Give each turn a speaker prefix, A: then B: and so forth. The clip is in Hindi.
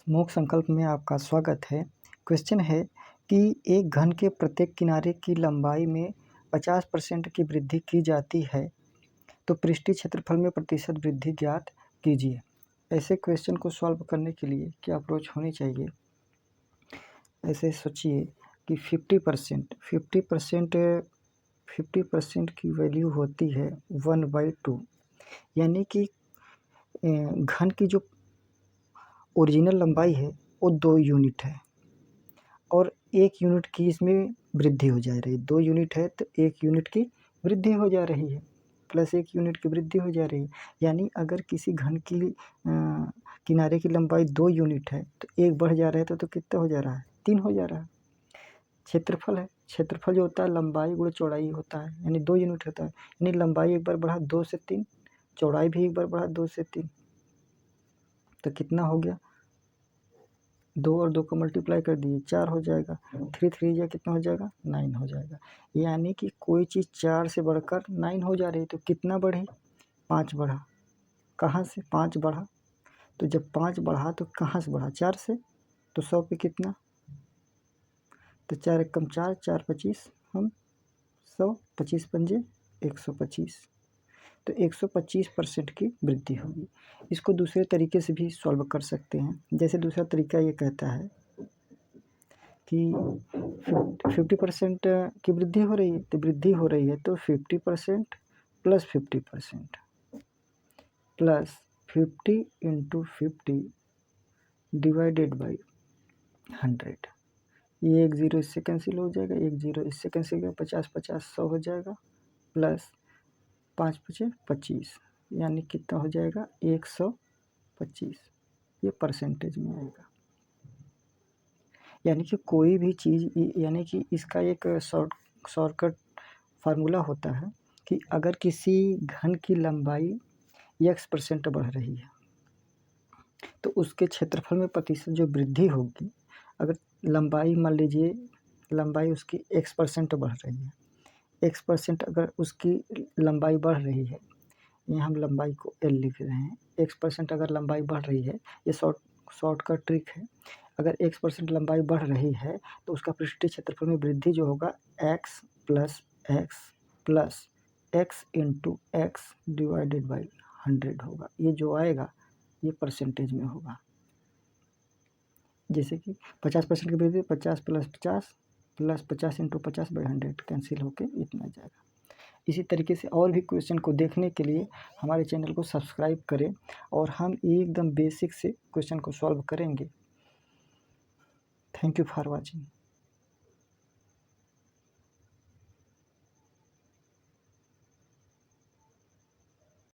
A: मोक संकल्प में आपका स्वागत है। क्वेश्चन है कि एक घन के प्रत्येक किनारे की लंबाई में 50% की वृद्धि की जाती है, तो पृष्ठीय क्षेत्रफल में प्रतिशत वृद्धि ज्ञात कीजिए। ऐसे क्वेश्चन को सॉल्व करने के लिए क्या अप्रोच होनी चाहिए? ऐसे सोचिए कि 50% की वैल्यू होती है 1/2, यानी कि घन की जो ओरिजिनल लंबाई है वो 2 यूनिट है और 1 यूनिट की इसमें वृद्धि हो जा रही है। 2 यूनिट है तो 1 यूनिट की वृद्धि हो जा रही है, प्लस 1 यूनिट की वृद्धि हो जा रही है। यानी अगर किसी घन की किनारे की लंबाई 2 यूनिट है तो 1 बढ़ जा रहा है तो कितना हो जा रहा है? 3 हो जा रहा है। क्षेत्रफल है, क्षेत्रफल जो होता है लंबाई गुणा चौड़ाई होता है, यानी 2 यूनिट होता है। यानी लंबाई एक बार बढ़ा 2 से 3, चौड़ाई भी एक बार बढ़ा 2 से 3, तो कितना हो गया? 2 और 2 को मल्टीप्लाई कर दिए 4 हो जाएगा। 3 या कितना हो जाएगा? 9 हो जाएगा। यानी कि कोई चीज़ 4 से बढ़कर 9 हो जा रही है तो कितना बढ़ी? 5 बढ़ा। कहाँ से 5 बढ़ा? तो जब 5 बढ़ा तो कहाँ से बढ़ा? 4 से। तो 100 पे कितना? तो 4 एकम 4, 4 25 हम 100, 25 पंजे 125, तो 125% की वृद्धि होगी। इसको दूसरे तरीके से भी सॉल्व कर सकते हैं। जैसे दूसरा तरीका ये कहता है कि 50% की वृद्धि हो रही है, तो वृद्धि हो रही है तो 50% प्लस 50% प्लस 50 × 50 डिवाइडेड बाई 100। ये 1 0 इससे कैंसिल हो जाएगा, 1 0 इससे कैंसिल हो जाएगा, 50 50 100 हो जाएगा, प्लस 5 5 25, यानी कितना हो जाएगा? 125। ये परसेंटेज में आएगा। यानी कि कोई भी चीज़, यानी कि इसका एक शॉर्टकट फार्मूला होता है कि अगर किसी घन की लंबाई x% बढ़ रही है तो उसके क्षेत्रफल में प्रतिशत जो वृद्धि होगी, अगर लंबाई मान लीजिए लंबाई उसकी x% बढ़ रही है, x% अगर उसकी लंबाई बढ़ रही है, यहाँ हम लंबाई को l लिख रहे हैं, x% अगर लंबाई बढ़ रही है, ये शॉर्टकट ट्रिक है। अगर x% लंबाई बढ़ रही है तो उसका पृष्ठीय क्षेत्रफल में वृद्धि जो होगा x plus x into x divided by 100 होगा। ये जो आएगा ये परसेंटेज में होगा। जैसे कि 50% की वृद्धि 50 plus 50 plus 50 into 50 by 100 cancel होके इतना जाएगा। इसी तरीके से और भी क्वेश्चन को देखने के लिए हमारे चैनल को सब्सक्राइब करें और हम एकदम बेसिक से क्वेश्चन को सॉल्व करेंगे। Thank you for watching.